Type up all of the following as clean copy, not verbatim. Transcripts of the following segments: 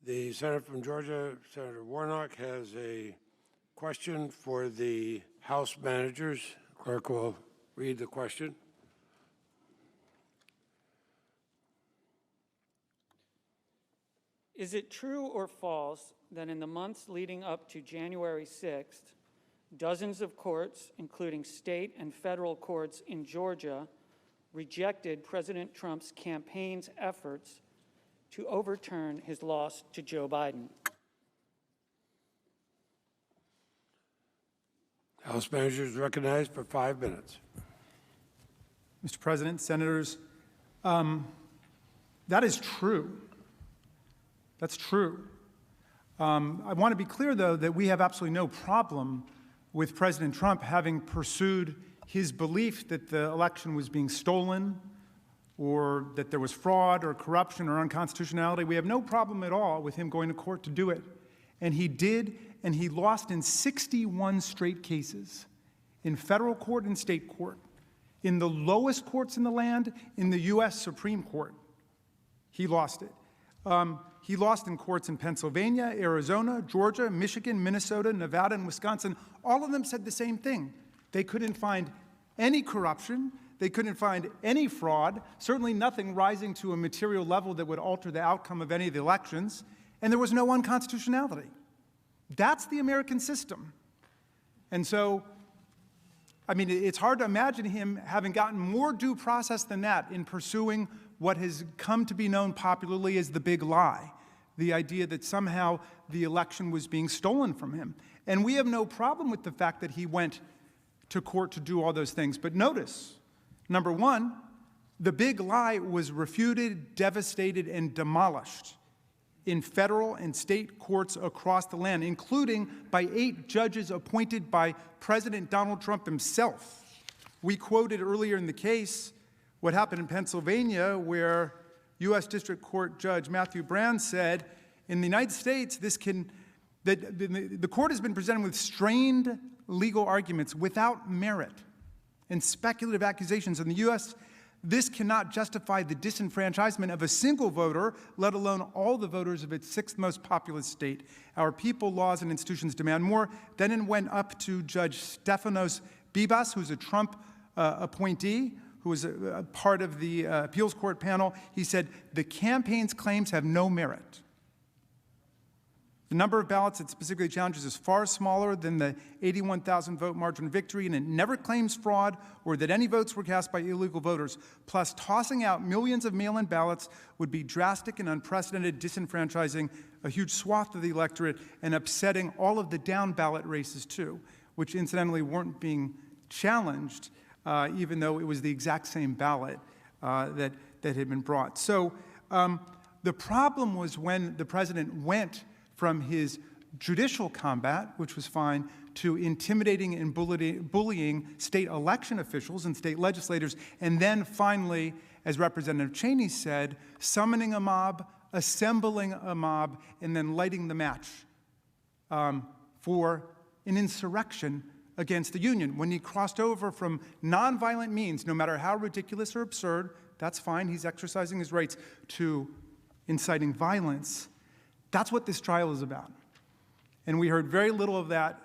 The senator from Georgia, Senator Warnock, has a question for the House managers. Clerk will read the question. Is it true or false that in the months leading up to January 6th, dozens of courts, including state and federal courts in Georgia, rejected President Trump's campaign's efforts to overturn his loss to Joe Biden? House managers recognized for 5 minutes. Mr. President, Senators, that is true. That's true. I want to be clear, though, that we have absolutely no problem with President Trump having pursued his belief that the election was being stolen or that there was fraud or corruption or unconstitutionality. We have no problem at all with him going to court to do it. And he did, and he lost in 61 straight cases, in federal court and state court, in the lowest courts in the land, in the U.S. Supreme Court. He lost it. He lost in courts in Pennsylvania, Arizona, Georgia, Michigan, Minnesota, Nevada, and Wisconsin. All of them said the same thing. They couldn't find any corruption. They couldn't find any fraud, certainly nothing rising to a material level that would alter the outcome of any of the elections, and there was no unconstitutionality. That's the American system. And so, I mean, it's hard to imagine him having gotten more due process than that in pursuing what has come to be known popularly as the big lie, the idea that somehow the election was being stolen from him. And we have no problem with the fact that he went to court to do all those things. But notice, number one, the big lie was refuted, devastated, and demolished in federal and state courts across the land, including by 8 judges appointed by President Donald Trump himself. We quoted earlier in the case what happened in Pennsylvania, where U.S. District Court Judge Matthew Brand said, in the United States, the court has been presented with strained legal arguments without merit and speculative accusations. In the U.S., this cannot justify the disenfranchisement of a single voter, let alone all the voters of its 6th most populous state. Our people, laws, and institutions demand more. Then it went up to Judge Stefanos Bibas, who's a Trump appointee, who was a part of the appeals court panel. He said, the campaign's claims have no merit. The number of ballots it specifically challenges is far smaller than the 81,000 vote margin of victory, and it never claims fraud or that any votes were cast by illegal voters. Plus, tossing out millions of mail-in ballots would be drastic and unprecedented, disenfranchising a huge swath of the electorate and upsetting all of the down-ballot races, too, which incidentally weren't being challenged, even though it was the exact same ballot that had been brought. So the problem was when the president went from his judicial combat, which was fine, to intimidating and bullying state election officials and state legislators, and then finally, as Representative Cheney said, summoning a mob, assembling a mob, and then lighting the match for an insurrection against the Union. When he crossed over from nonviolent means, no matter how ridiculous or absurd, that's fine, he's exercising his rights, to inciting violence. That's what this trial is about. And we heard very little of that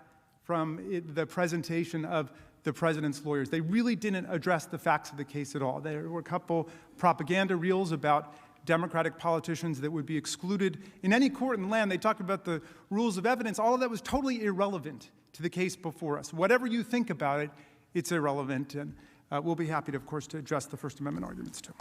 from the presentation of the president's lawyers. They really didn't address the facts of the case at all. There were a couple propaganda reels about Democratic politicians that would be excluded in any court in the land. They talked about the rules of evidence. All of that was totally irrelevant to the case before us. Whatever you think about it, it's irrelevant. And we'll be happy, of course, to address the First Amendment arguments, too.